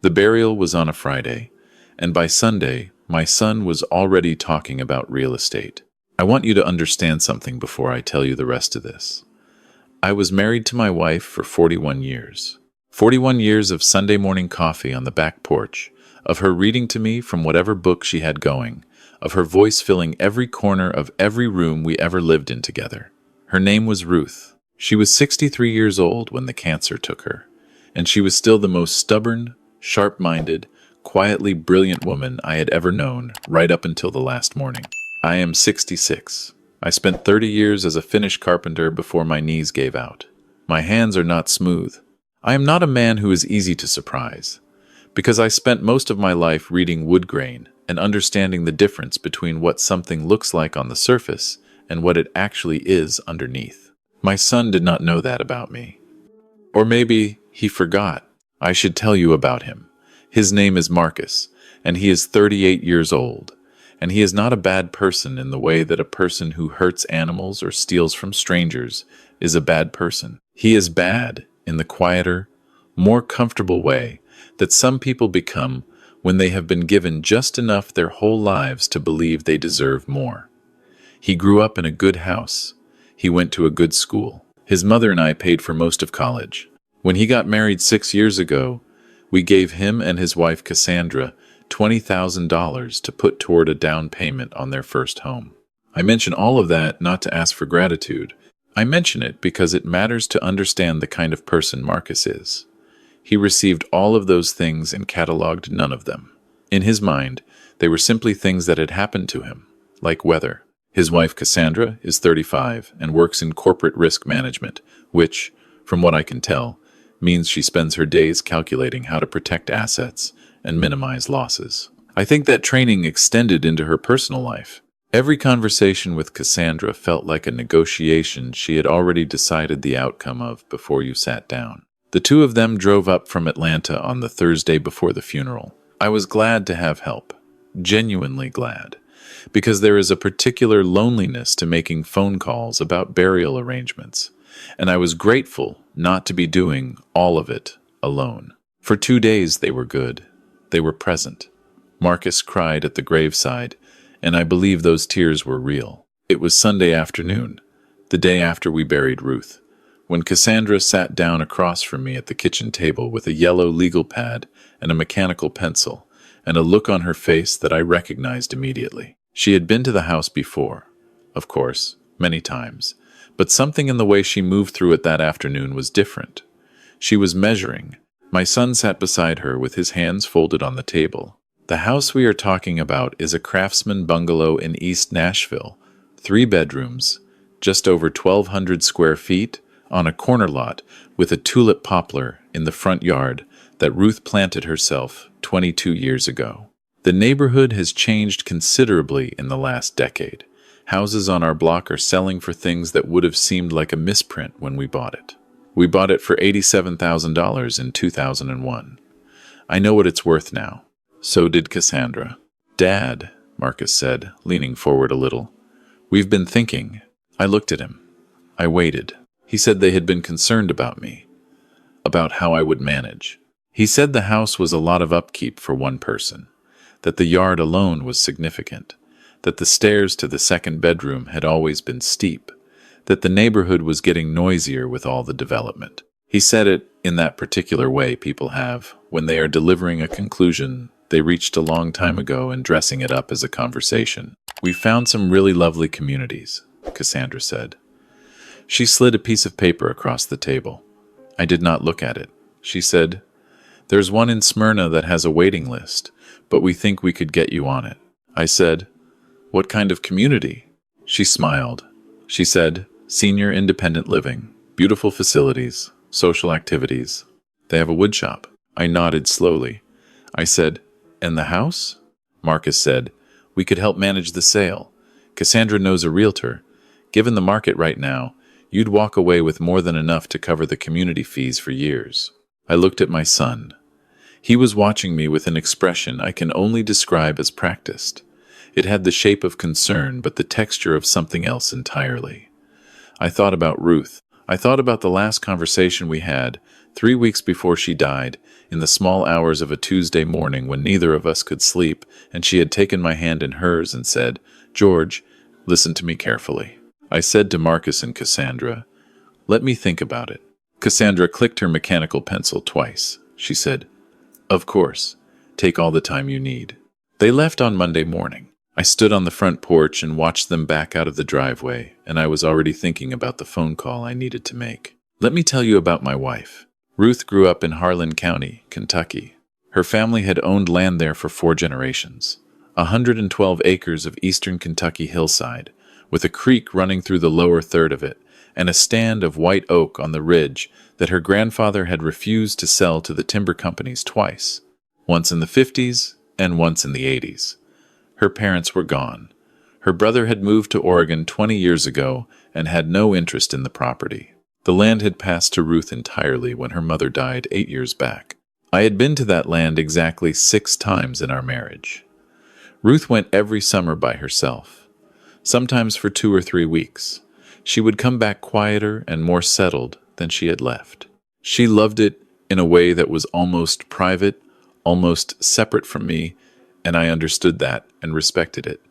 The burial was on a Friday, and by Sunday, my son was already talking about real estate. I want you to understand something before I tell you the rest of this. I was married to my wife for 41 years. 41 years of Sunday morning coffee on the back porch, of her reading to me from whatever book she had going, of her voice filling every corner of every room we ever lived in together. Her name was Ruth. She was 63 years old when the cancer took her, and she was still the most stubborn, sharp-minded, quietly brilliant woman I had ever known, right up until the last morning. I am 66. I spent 30 years as a Finnish carpenter before my knees gave out. My hands are not smooth. I am not a man who is easy to surprise, because I spent most of my life reading wood grain and understanding the difference between what something looks like on the surface and what it actually is underneath. My son did not know that about me. Or maybe he forgot. I should tell you about him. His name is Marcus, and he is 38 years old. And he is not a bad person in the way that a person who hurts animals or steals from strangers is a bad person. He is bad in the quieter, more comfortable way that some people become when they have been given just enough their whole lives to believe they deserve more. He grew up in a good house. He went to a good school. His mother and I paid for most of college. When he got married 6 years ago, we gave him and his wife Cassandra $20,000 to put toward a down payment on their first home. I mention all of that not to ask for gratitude. I mention it because it matters to understand the kind of person Marcus is. He received all of those things and cataloged none of them. In his mind, they were simply things that had happened to him, like weather. His wife Cassandra is 35 and works in corporate risk management, which, from what I can tell, means she spends her days calculating how to protect assets and minimize losses. I think that training extended into her personal life. Every conversation with Cassandra felt like a negotiation she had already decided the outcome of before you sat down. The two of them drove up from Atlanta on the Thursday before the funeral. I was glad to have help, genuinely glad, because there is a particular loneliness to making phone calls about burial arrangements, and I was grateful not to be doing all of it alone. For 2 days they were good. They were present. Marcus cried at the graveside, and I believe those tears were real. It was Sunday afternoon, the day after we buried Ruth, when Cassandra sat down across from me at the kitchen table with a yellow legal pad and a mechanical pencil, and a look on her face that I recognized immediately. She had been to the house before, of course, many times, but something in the way she moved through it that afternoon was different. She was measuring. My son sat beside her with his hands folded on the table. The house we are talking about is a craftsman bungalow in East Nashville, 3 bedrooms, just over 1,200 square feet, on a corner lot with a tulip poplar in the front yard that Ruth planted herself 22 years ago. The neighborhood has changed considerably in the last decade. Houses on our block are selling for things that would have seemed like a misprint when we bought it. We bought it for $87,000 in 2001. I know what it's worth now. So did Cassandra. Dad, Marcus said, leaning forward a little. We've been thinking. I looked at him. I waited. He said they had been concerned about me, about how I would manage. He said the house was a lot of upkeep for one person, that the yard alone was significant, that the stairs to the second bedroom had always been steep, that the neighborhood was getting noisier with all the development. He said it in that particular way people have when they are delivering a conclusion they reached a long time ago and dressing it up as a conversation. We found some really lovely communities, Cassandra said. She slid a piece of paper across the table. I did not look at it. She said, "There's one in Smyrna that has a waiting list, but we think we could get you on it." I said, "What kind of community?" She smiled. She said, "Senior independent living, beautiful facilities, social activities. They have a wood shop." I nodded slowly. I said, "And the house?" Marcus said, "We could help manage the sale. Cassandra knows a realtor. Given the market right now, you'd walk away with more than enough to cover the community fees for years." I looked at my son. He was watching me with an expression I can only describe as practiced. It had the shape of concern, but the texture of something else entirely. I thought about Ruth. I thought about the last conversation we had, 3 weeks before she died, in the small hours of a Tuesday morning when neither of us could sleep, and she had taken my hand in hers and said, "George, listen to me carefully." I said to Marcus and Cassandra, "Let me think about it." Cassandra clicked her mechanical pencil twice. She said, "Of course. Take all the time you need." They left on Monday morning. I stood on the front porch and watched them back out of the driveway, and I was already thinking about the phone call I needed to make. Let me tell you about my wife. Ruth grew up in Harlan County, Kentucky. Her family had owned land there for 4 generations. 112 acres of eastern Kentucky hillside, with a creek running through the lower third of it, and a stand of white oak on the ridge that her grandfather had refused to sell to the timber companies twice, once in the 50s and once in the 80s. Her parents were gone. Her brother had moved to Oregon 20 years ago and had no interest in the property. The land had passed to Ruth entirely when her mother died 8 years back. I had been to that land exactly 6 times in our marriage. Ruth went every summer by herself, sometimes for 2 or 3 weeks. She would come back quieter and more settled than she had left. She loved it in a way that was almost private, almost separate from me, and I understood that and respected it.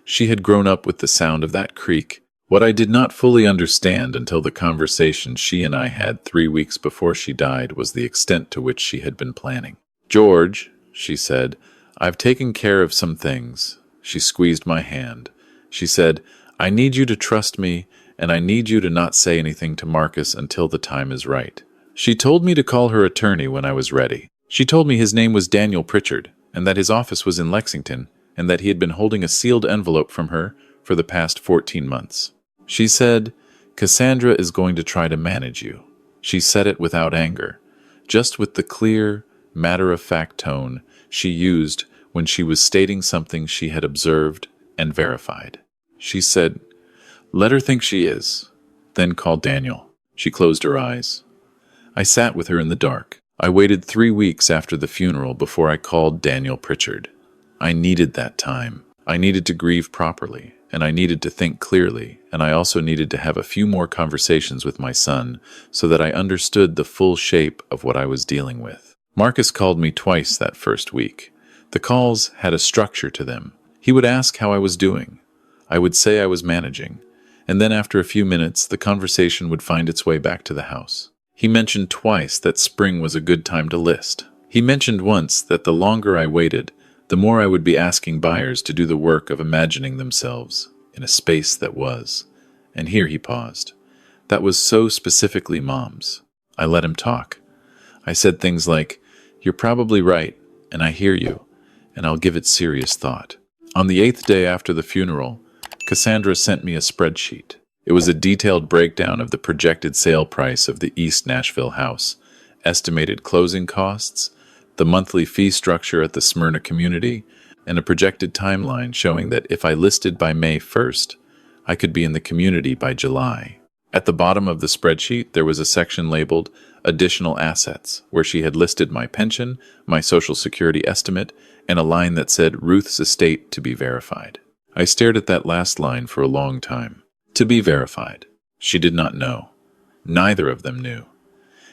She had grown up with the sound of that creek. What I did not fully understand until the conversation she and I had 3 weeks before she died was the extent to which she had been planning. "George," she said, "I've taken care of some things." She squeezed my hand. She said, "I need you to trust me, and I need you to not say anything to Marcus until the time is right." She told me to call her attorney when I was ready. She told me his name was Daniel Pritchard, and that his office was in Lexington, and that he had been holding a sealed envelope from her for the past 14 months. She said, "Cassandra is going to try to manage you." She said it without anger, just with the clear, matter-of-fact tone she used when she was stating something she had observed and verified. She said, "Let her think she is," then called Daniel. She closed her eyes. I sat with her in the dark. I waited 3 weeks after the funeral before I called Daniel Pritchard. I needed that time. I needed to grieve properly, and I needed to think clearly, and I also needed to have a few more conversations with my son so that I understood the full shape of what I was dealing with. Marcus called me twice that first week. The calls had a structure to them. He would ask how I was doing. I would say I was managing, and then after a few minutes, the conversation would find its way back to the house. He mentioned twice that spring was a good time to list. He mentioned once that the longer I waited, the more I would be asking buyers to do the work of imagining themselves in a space that was. And here he paused. That was so specifically Mom's. I let him talk. I said things like, "You're probably right, and I hear you, and I'll give it serious thought." On the 8th day after the funeral, Cassandra sent me a spreadsheet. It was a detailed breakdown of the projected sale price of the East Nashville house, estimated closing costs, the monthly fee structure at the Smyrna community, and a projected timeline showing that if I listed by May 1st, I could be in the community by July. At the bottom of the spreadsheet, there was a section labeled Additional Assets, where she had listed my pension, my Social Security estimate, and a line that said Ruth's estate to be verified. I stared at that last line for a long time. To be verified. She did not know. Neither of them knew.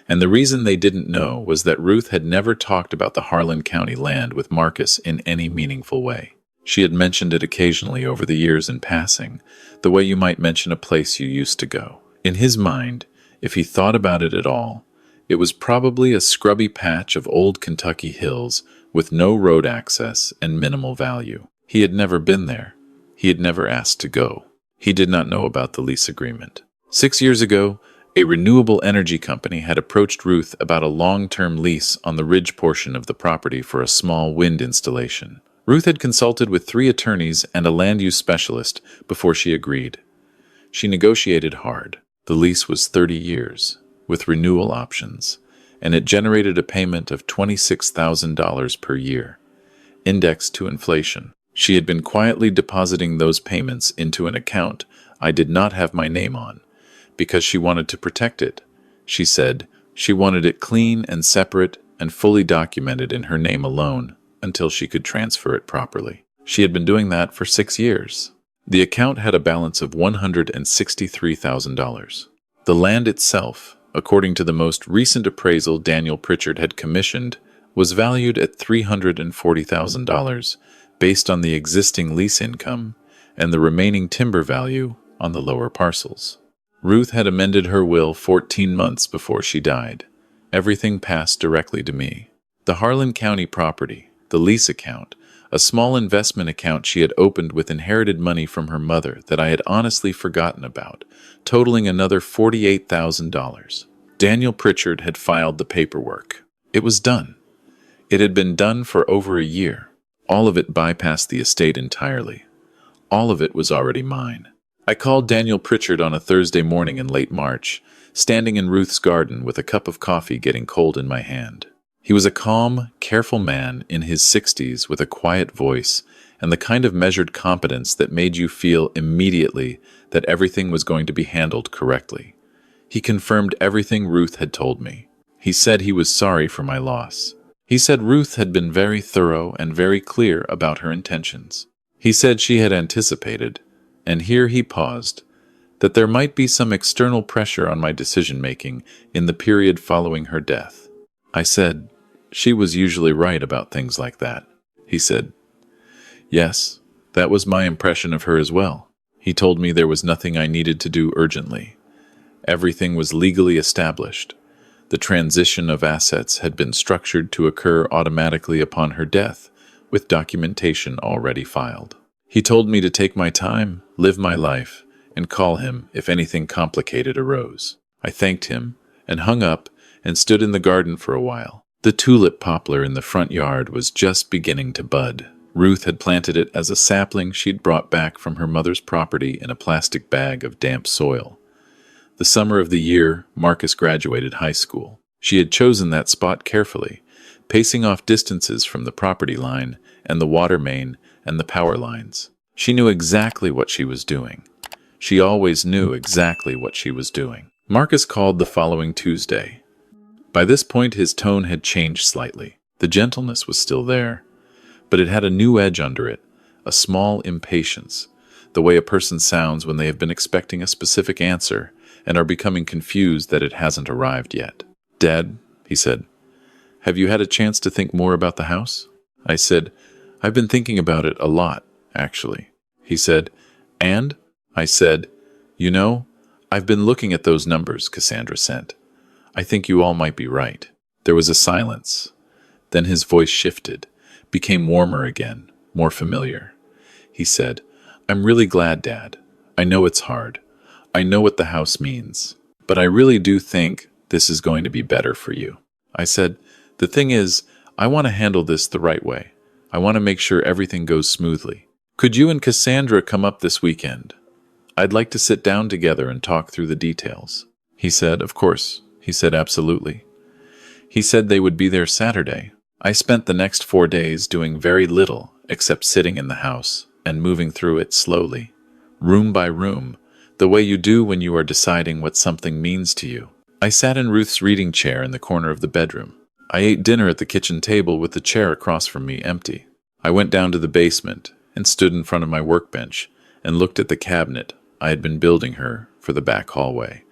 And the reason they didn't know was that Ruth had never talked about the Harlan County land with Marcus in any meaningful way. She had mentioned it occasionally over the years in passing, the way you might mention a place you used to go. In his mind, if he thought about it at all, it was probably a scrubby patch of old Kentucky hills with no road access and minimal value. He had never been there. He had never asked to go. He did not know about the lease agreement. 6 years ago, a renewable energy company had approached Ruth about a long-term lease on the ridge portion of the property for a small wind installation. Ruth had consulted with 3 attorneys and a land use specialist before she agreed. She negotiated hard. The lease was 30 years, with renewal options, and it generated a payment of $26,000 per year, indexed to inflation. She had been quietly depositing those payments into an account I did not have my name on, because she wanted to protect it. She said she wanted it clean and separate and fully documented in her name alone until she could transfer it properly. She had been doing that for 6 years. The account had a balance of $163,000. The land itself, according to the most recent appraisal Daniel Pritchard had commissioned, was valued at $340,000 based on the existing lease income and the remaining timber value on the lower parcels. Ruth had amended her will 14 months before she died. Everything passed directly to me. The Harlan County property, the lease account, a small investment account she had opened with inherited money from her mother that I had honestly forgotten about, totaling another $48,000. Daniel Pritchard had filed the paperwork. It was done. It had been done for over a year. All of it bypassed the estate entirely. All of it was already mine. I called Daniel Pritchard on a Thursday morning in late March, standing in Ruth's garden with a cup of coffee getting cold in my hand. He was a calm, careful man in his 60s with a quiet voice and the kind of measured competence that made you feel immediately that everything was going to be handled correctly. He confirmed everything Ruth had told me. He said he was sorry for my loss. He said Ruth had been very thorough and very clear about her intentions. He said she had anticipated, and here he paused, that there might be some external pressure on my decision-making in the period following her death. I said, she was usually right about things like that. He said, yes, that was my impression of her as well. He told me there was nothing I needed to do urgently. Everything was legally established. The transition of assets had been structured to occur automatically upon her death, with documentation already filed. He told me to take my time, live my life, and call him if anything complicated arose. I thanked him and hung up and stood in the garden for a while. The tulip poplar in the front yard was just beginning to bud. Ruth had planted it as a sapling she'd brought back from her mother's property in a plastic bag of damp soil. The summer of the year Marcus graduated high school. She had chosen that spot carefully, pacing off distances from the property line and the water main and the power lines. She knew exactly what she was doing. She always knew exactly what she was doing. Marcus called the following Tuesday. By this point his tone had changed slightly. The gentleness was still there, but it had a new edge under it, a small impatience, the way a person sounds when they have been expecting a specific answer and are becoming confused that it hasn't arrived yet. Dad, he said, have you had a chance to think more about the house? I said, I've been thinking about it a lot, actually. He said, and? I said, you know, I've been looking at those numbers Cassandra sent. I think you all might be right. There was a silence. Then his voice shifted, became warmer again, more familiar. He said, I'm really glad, Dad. I know it's hard. I know what the house means. But I really do think this is going to be better for you. I said, the thing is, I want to handle this the right way. I want to make sure everything goes smoothly. Could you and Cassandra come up this weekend? I'd like to sit down together and talk through the details. He said, of course. He said, absolutely. He said they would be there Saturday. I spent the next 4 days doing very little except sitting in the house and moving through it slowly, room by room, the way you do when you are deciding what something means to you. I sat in Ruth's reading chair in the corner of the bedroom. I ate dinner at the kitchen table with the chair across from me empty. I went down to the basement and stood in front of my workbench and looked at the cabinet I had been building her for the back hallway,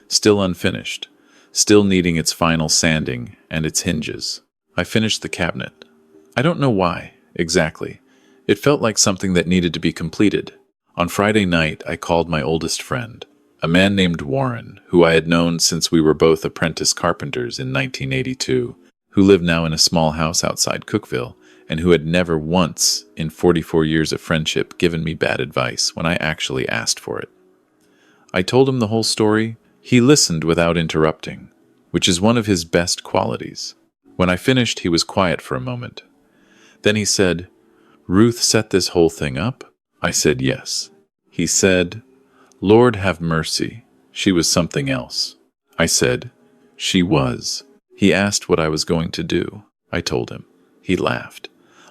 still unfinished, still needing its final sanding and its hinges. I finished the cabinet. I don't know why, exactly. It felt like something that needed to be completed. On Friday night, I called my oldest friend, a man named Warren, who I had known since we were both apprentice carpenters in 1982, who lived now in a small house outside Cookville, and who had never once, in 44 years of friendship, given me bad advice when I actually asked for it. I told him the whole story. He listened without interrupting, which is one of his best qualities. When I finished, he was quiet for a moment. Then he said, Ruth set this whole thing up? I said, yes. He said, Lord have mercy, she was something else. I said, she was. He asked what I was going to do. I told him. He laughed,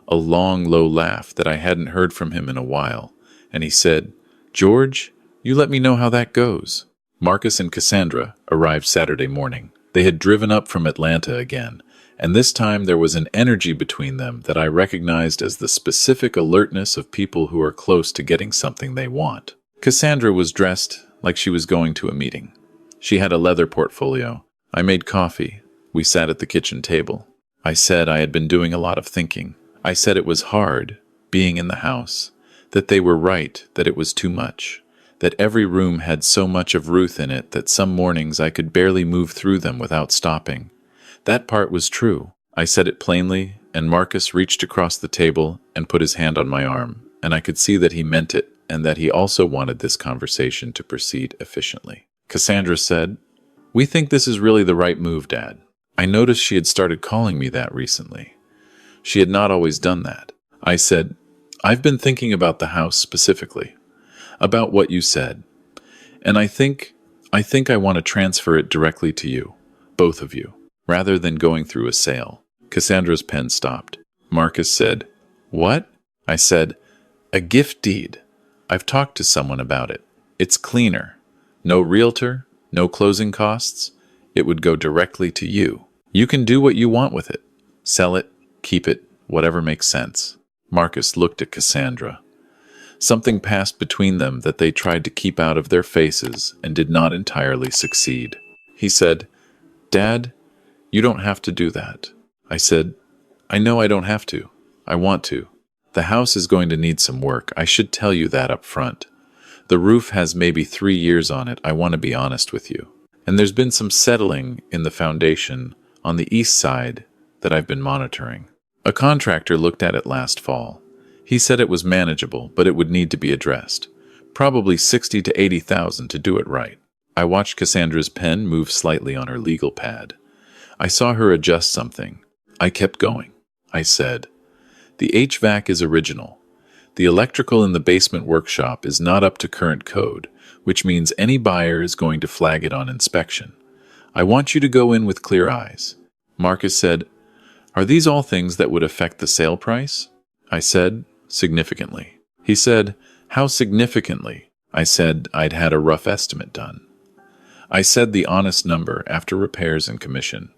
a long, low laugh that I hadn't heard from him in a while, and he said, George, you let me know how that goes. Marcus and Cassandra arrived Saturday morning. They had driven up from Atlanta again, and this time there was an energy between them that I recognized as the specific alertness of people who are close to getting something they want. Cassandra was dressed like she was going to a meeting. She had a leather portfolio. I made coffee. We sat at the kitchen table. I said I had been doing a lot of thinking. I said it was hard, being in the house, that they were right, that it was too much, that every room had so much of Ruth in it that some mornings I could barely move through them without stopping. That part was true. I said it plainly, and Marcus reached across the table and put his hand on my arm, and I could see that he meant it and that he also wanted this conversation to proceed efficiently. Cassandra said, "We think this is really the right move, Dad." I noticed she had started calling me that recently. She had not always done that. I said, "I've been thinking about the house specifically, about what you said, and I think I want to transfer it directly to you, both of you, rather than going through a sale." Cassandra's pen stopped. Marcus said, "What?" I said, "A gift deed. I've talked to someone about it. It's cleaner. No realtor, no closing costs. It would go directly to you. You can do what you want with it. Sell it, keep it, whatever makes sense." Marcus looked at Cassandra. Something passed between them that they tried to keep out of their faces and did not entirely succeed. He said, "Dad, you don't have to do that." I said, "I know I don't have to. I want to. The house is going to need some work. I should tell you that up front. The roof has maybe 3 years on it. I want to be honest with you. And there's been some settling in the foundation on the east side that I've been monitoring. A contractor looked at it last fall. He said it was manageable, but it would need to be addressed. Probably 60 to 80,000 to do it right." I watched Cassandra's pen move slightly on her legal pad. I saw her adjust something. I kept going. I said, "The HVAC is original. The electrical in the basement workshop is not up to current code, which means any buyer is going to flag it on inspection. I want you to go in with clear eyes." Marcus said, "Are these all things that would affect the sale price?" I said, "Significantly." He said, "How significantly?" I said I'd had a rough estimate done. I said the honest number after repairs and commission,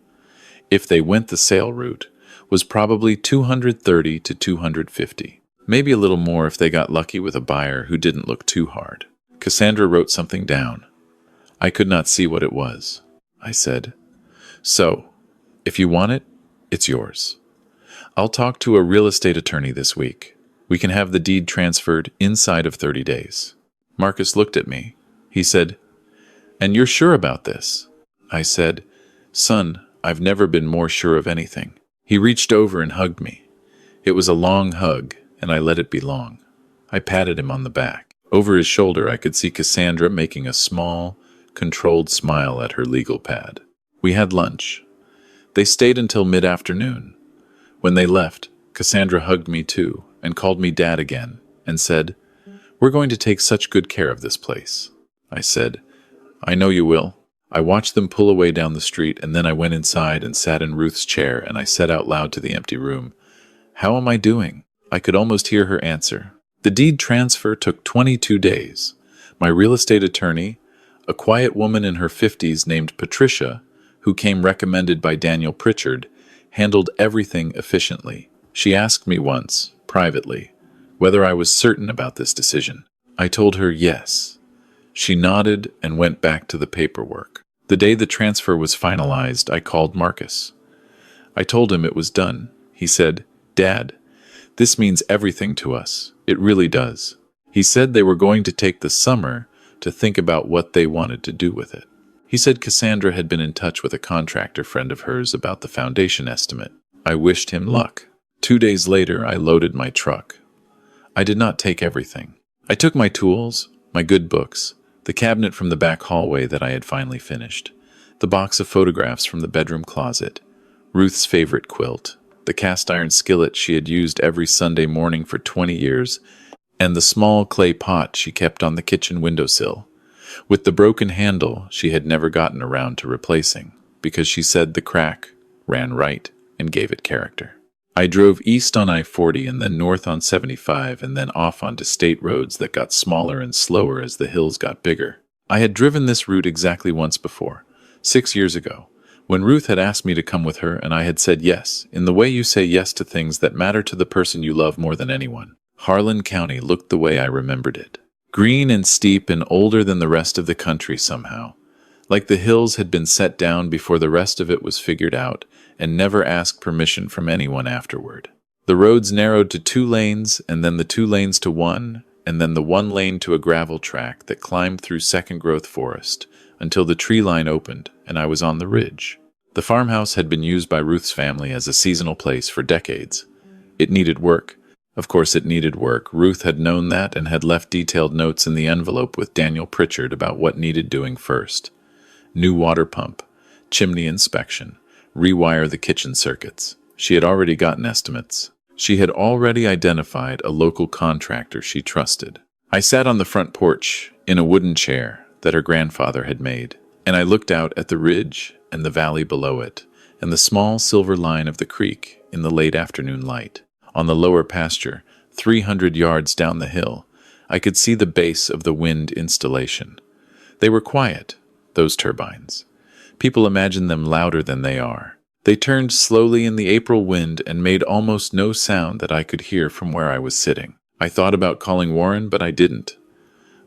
if they went the sale route, was probably 230 to 250. Maybe a little more if they got lucky with a buyer who didn't look too hard. Cassandra wrote something down. I could not see what it was. I said, "So, if you want it, it's yours. I'll talk to a real estate attorney this week. We can have the deed transferred inside of 30 days. Marcus looked at me. He said, "And you're sure about this?" I said, "Son, I've never been more sure of anything." He reached over and hugged me. It was a long hug, and I let it be long. I patted him on the back. Over his shoulder, I could see Cassandra making a small, controlled smile at her legal pad. We had lunch. They stayed until mid-afternoon. When they left, Cassandra hugged me too and called me Dad again and said, "We're going to take such good care of this place." I said, "I know you will." I watched them pull away down the street, and then I went inside and sat in Ruth's chair, and I said out loud to the empty room, "How am I doing?" I could almost hear her answer. The deed transfer took 22 days. My real estate attorney, a quiet woman in her 50s named Patricia, who came recommended by Daniel Pritchard, handled everything efficiently. She asked me once, privately, whether I was certain about this decision. I told her yes. She nodded and went back to the paperwork. The day the transfer was finalized, I called Marcus. I told him it was done. He said, "Dad, this means everything to us. It really does." He said they were going to take the summer to think about what they wanted to do with it. He said Cassandra had been in touch with a contractor friend of hers about the foundation estimate. I wished him luck. 2 days later, I loaded my truck. I did not take everything. I took my tools, my good books, the cabinet from the back hallway that I had finally finished, the box of photographs from the bedroom closet, Ruth's favorite quilt, the cast iron skillet she had used every Sunday morning for 20 years, and the small clay pot she kept on the kitchen windowsill, with the broken handle she had never gotten around to replacing, because she said the crack ran right and gave it character. I drove east on I-40 and then north on 75 and then off onto state roads that got smaller and slower as the hills got bigger. I had driven this route exactly once before, 6 years ago, when Ruth had asked me to come with her and I had said yes, in the way you say yes to things that matter to the person you love more than anyone. Harlan County looked the way I remembered it. Green and steep and older than the rest of the country somehow. like the hills had been set down before the rest of it was figured out, and never asked permission from anyone afterward. The roads narrowed to 2 lanes, and then the 2 lanes to one, and then the 1 lane to a gravel track that climbed through second-growth forest, until the tree line opened, and I was on the ridge. The farmhouse had been used by Ruth's family as a seasonal place for decades. It needed work. Of course it needed work. Ruth had known that and had left detailed notes in the envelope with Daniel Pritchard about what needed doing first. New water pump, chimney inspection, rewire the kitchen circuits. She had already gotten estimates. She had already identified a local contractor she trusted. I sat on the front porch in a wooden chair that her grandfather had made, and I looked out at the ridge and the valley below it, and the small silver line of the creek in the late afternoon light. On the lower pasture, 300 yards down the hill, I could see the base of the wind installation. They were quiet, those turbines. People imagine them louder than they are. They turned slowly in the April wind and made almost no sound that I could hear from where I was sitting. I thought about calling Warren, but I didn't.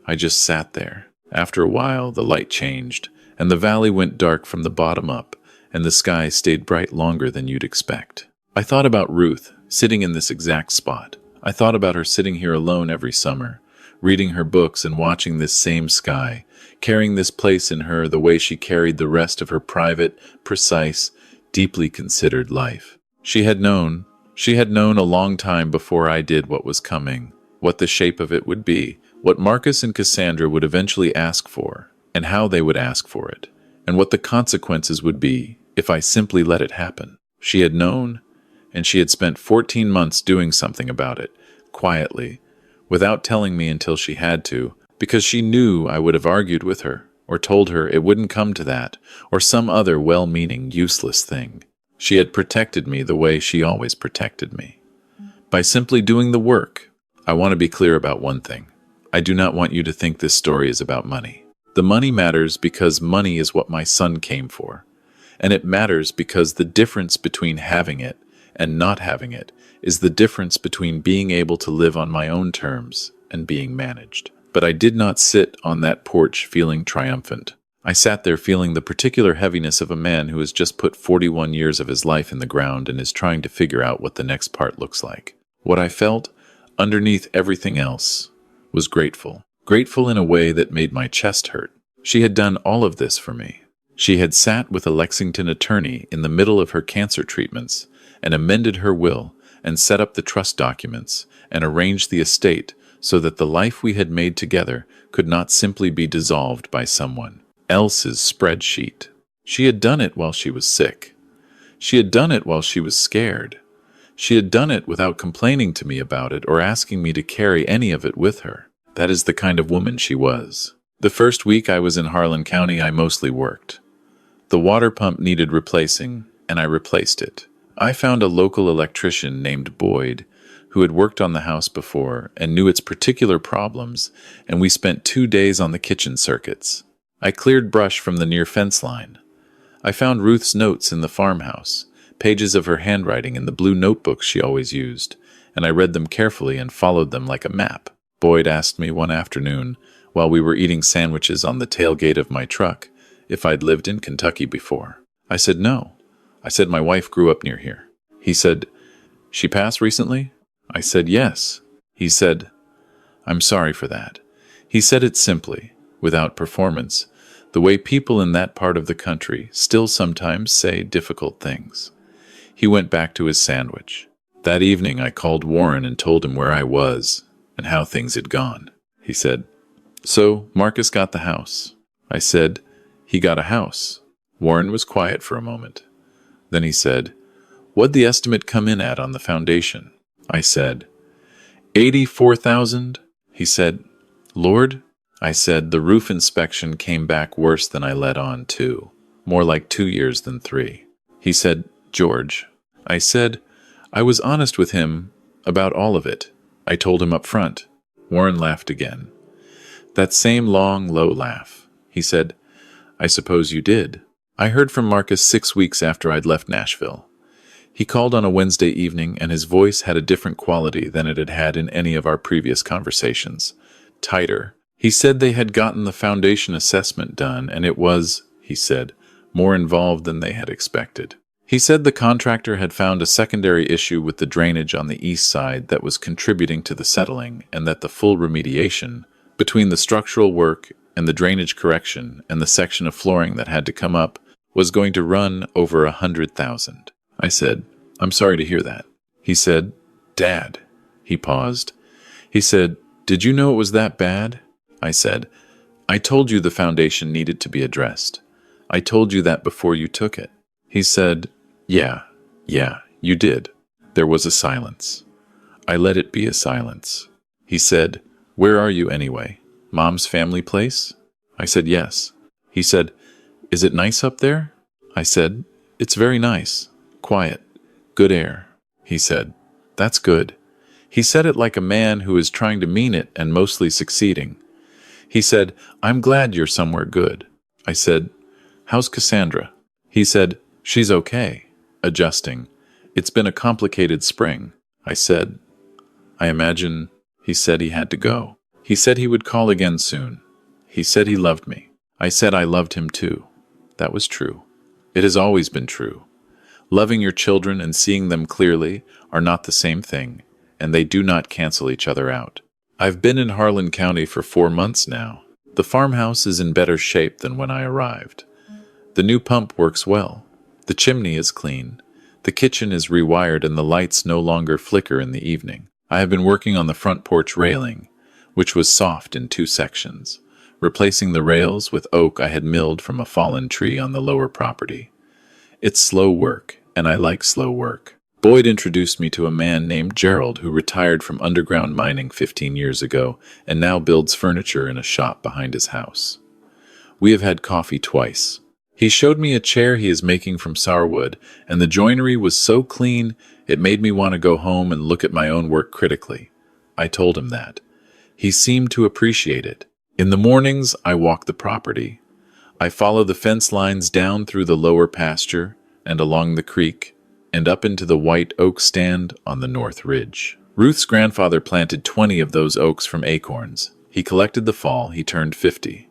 I just sat there. After a while, the light changed, and the valley went dark from the bottom up, and the sky stayed bright longer than you'd expect. I thought about Ruth, sitting in this exact spot. I thought about her sitting here alone every summer, reading her books and watching this same sky, carrying this place in her the way she carried the rest of her private, precise, deeply considered life. She had known a long time before I did what was coming, what the shape of it would be, what Marcus and Cassandra would eventually ask for, and how they would ask for it, and what the consequences would be if I simply let it happen. She had known, and she had spent 14 months doing something about it, quietly, without telling me until she had to, because she knew I would have argued with her, or told her it wouldn't come to that, or some other well-meaning, useless thing. She had protected me the way she always protected me. By simply doing the work. I want to be clear about one thing. I do not want you to think this story is about money. The money matters because money is what my son came for. And it matters because the difference between having it and not having it is the difference between being able to live on my own terms and being managed. But I did not sit on that porch feeling triumphant. I sat there feeling the particular heaviness of a man who has just put 41 years of his life in the ground and is trying to figure out what the next part looks like. What I felt, underneath everything else, was grateful. Grateful in a way that made my chest hurt. She had done all of this for me. She had sat with a Lexington attorney in the middle of her cancer treatments and amended her will and set up the trust documents and arranged the estate so that the life we had made together could not simply be dissolved by someone else's spreadsheet. She had done it while she was sick. She had done it while she was scared. She had done it without complaining to me about it or asking me to carry any of it with her. That is the kind of woman she was. The first week I was in Harlan County, I mostly worked. The water pump needed replacing, and I replaced it. I found a local electrician named Boyd who had worked on the house before and knew its particular problems, and we spent 2 days on the kitchen circuits. I cleared brush from the near fence line. I found Ruth's notes in the farmhouse, pages of her handwriting in the blue notebooks she always used, and I read them carefully and followed them like a map. Boyd asked me one afternoon, while we were eating sandwiches on the tailgate of my truck, if I'd lived in Kentucky before. I said no. I said my wife grew up near here. He said, "She passed recently?" I said yes. He said, "I'm sorry for that." He said it simply, without performance, the way people in that part of the country still sometimes say difficult things. He went back to his sandwich. That evening I called Warren and told him where I was and how things had gone. He said, "So Marcus got the house." I said, "He got a house." Warren was quiet for a moment. Then he said, "What'd the estimate come in at on the foundation?" I said, $84,000. He said, "Lord?" I said, "The roof inspection came back worse than I let on, too. More like 2 years than 3. He said, "George." I said, I was honest with him about all of it. I told him up front. Warren laughed again. That same long, low laugh. He said, "I suppose you did." I heard from Marcus 6 weeks after I'd left Nashville. He called on a Wednesday evening, and his voice had a different quality than it had had in any of our previous conversations. Tighter. He said they had gotten the foundation assessment done, and it was he said, more involved than they had expected. He said the contractor had found a secondary issue with the drainage on the east side that was contributing to the settling, and that the full remediation, between the structural work and the drainage correction and the section of flooring that had to come up, was going to run over 100,000. I said, I'm sorry to hear that. He said, Dad. He paused. He said, did you know it was that bad? I said, I told you the foundation needed to be addressed. I told you that before you took it. He said, yeah, you did. There was a silence. I let it be a silence. He said, where are you anyway? Mom's family place? I said, yes. He said, is it nice up there? I said, it's very nice. Quiet. Good air. He said, that's good. He said it like a man who is trying to mean it and mostly succeeding. He said, I'm glad you're somewhere good. I said, how's Cassandra? He said, she's okay. Adjusting. It's been a complicated spring. I said, I imagine. He said he had to go. He said he would call again soon. He said he loved me. I said I loved him too. That was true. It has always been true. Loving your children and seeing them clearly are not the same thing, and they do not cancel each other out. I've been in Harlan County for 4 months now. The farmhouse is in better shape than when I arrived. The new pump works well. The chimney is clean. The kitchen is rewired and the lights no longer flicker in the evening. I have been working on the front porch railing, which was soft in 2 sections, replacing the rails with oak I had milled from a fallen tree on the lower property. It's slow work, and I like slow work. Boyd introduced me to a man named Gerald who retired from underground mining 15 years ago and now builds furniture in a shop behind his house. We have had coffee twice. He showed me a chair he is making from sourwood, and the joinery was so clean it made me want to go home and look at my own work critically. I told him that. He seemed to appreciate it. In the mornings, I walk the property. I follow the fence lines down through the lower pasture and along the creek and up into the white oak stand on the north ridge. Ruth's grandfather planted 20 of those oaks from acorns. He collected the fall. He turned 50.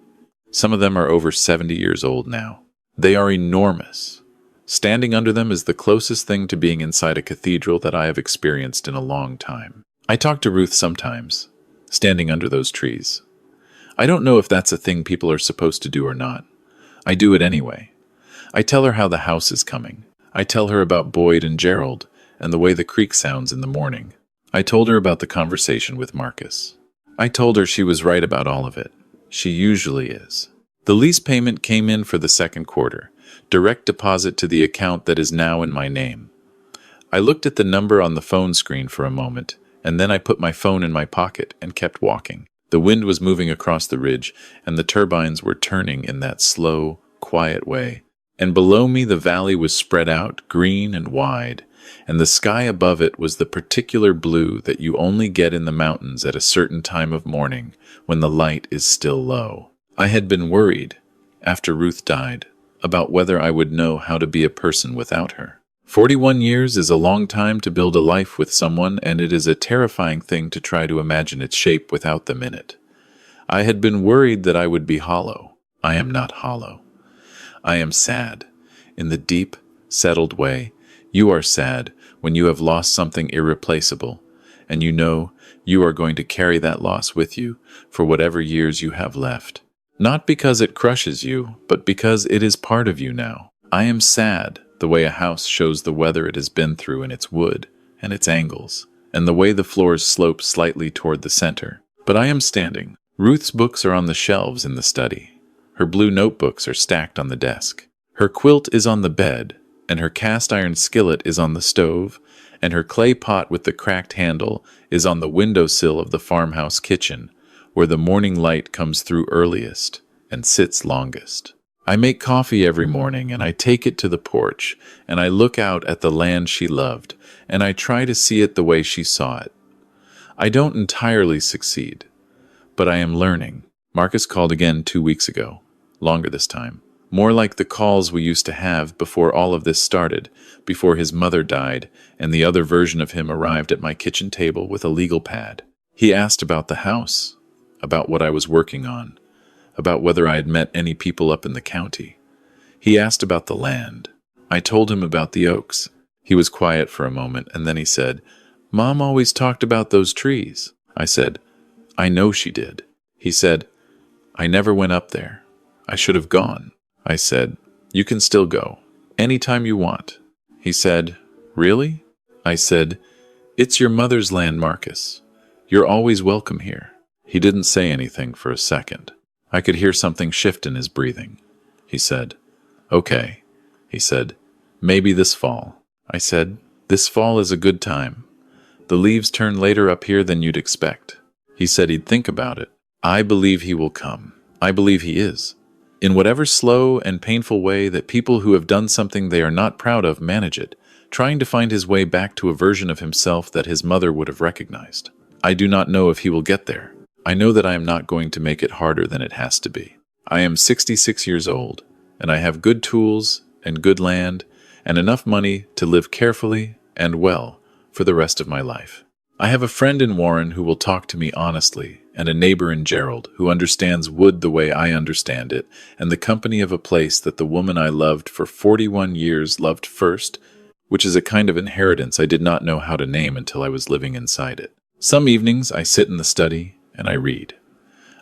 Some of them are over 70 years old now. They are enormous. Standing under them is the closest thing to being inside a cathedral that I have experienced in a long time. I talk to Ruth sometimes, standing under those trees. I don't know if that's a thing people are supposed to do or not. I do it anyway. I tell her how the house is coming. I tell her about Boyd and Gerald and the way the creek sounds in the morning. I told her about the conversation with Marcus. I told her she was right about all of it. She usually is. The lease payment came in for the second quarter, direct deposit to the account that is now in my name. I looked at the number on the phone screen for a moment, and then I put my phone in my pocket and kept walking. The wind was moving across the ridge, and the turbines were turning in that slow, quiet way. And below me the valley was spread out, green and wide, and the sky above it was the particular blue that you only get in the mountains at a certain time of morning when the light is still low. I had been worried, after Ruth died, about whether I would know how to be a person without her. 41 years is a long time to build a life with someone, and it is a terrifying thing to try to imagine its shape without them in it. I had been worried that I would be hollow. I am not hollow. I am sad, in the deep, settled way. You are sad when you have lost something irreplaceable, and you know you are going to carry that loss with you for whatever years you have left. Not because it crushes you, but because it is part of you now. I am sad the way a house shows the weather it has been through in its wood and its angles, and the way the floors slope slightly toward the center. But I am standing. Ruth's books are on the shelves in the study. Her blue notebooks are stacked on the desk. Her quilt is on the bed, and her cast iron skillet is on the stove, and her clay pot with the cracked handle is on the windowsill of the farmhouse kitchen, where the morning light comes through earliest and sits longest. I make coffee every morning, and I take it to the porch, and I look out at the land she loved, and I try to see it the way she saw it. I don't entirely succeed, but I am learning. Marcus called again 2 weeks ago, longer this time. More like the calls we used to have before all of this started, before his mother died, and the other version of him arrived at my kitchen table with a legal pad. He asked about the house, about what I was working on, about whether I had met any people up in the county. He asked about the land. I told him about the oaks. He was quiet for a moment, and then he said, "Mom always talked about those trees." I said, "I know she did." He said, "I never went up there. I should have gone." I said, "You can still go. Anytime you want." He said, "Really?" I said, "It's your mother's land, Marcus. You're always welcome here." He didn't say anything for a second. I could hear something shift in his breathing. He said, "Okay." He said, "Maybe this fall." I said, "This fall is a good time. The leaves turn later up here than you'd expect." He said he'd think about it. I believe he will come. I believe he is. In whatever slow and painful way that people who have done something they are not proud of manage it, trying to find his way back to a version of himself that his mother would have recognized. I do not know if he will get there. I know that I am not going to make it harder than it has to be. I am 66 years old, and I have good tools and good land and enough money to live carefully and well for the rest of my life. I have a friend in Warren who will talk to me honestly, and a neighbor in Gerald who understands wood the way I understand it, and the company of a place that the woman I loved for 41 years loved first, which is a kind of inheritance I did not know how to name until I was living inside it. Some evenings I sit in the study and I read.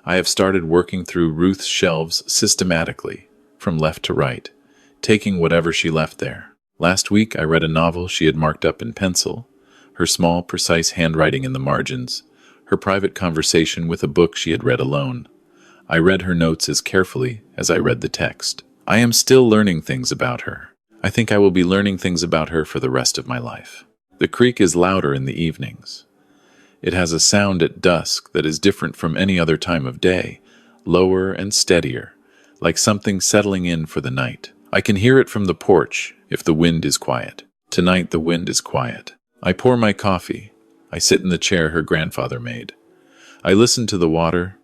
I have started working through Ruth's shelves systematically, from left to right, taking whatever she left there. Last week I read a novel she had marked up in pencil, her small, precise handwriting in the margins, her private conversation with a book she had read alone. I read her notes as carefully as I read the text. I am still learning things about her. I think I will be learning things about her for the rest of my life. The creek is louder in the evenings. It has a sound at dusk that is different from any other time of day, lower and steadier, like something settling in for the night. I can hear it from the porch if the wind is quiet. Tonight the wind is quiet. I pour my coffee. I sit in the chair her grandfather made. I listen to the water,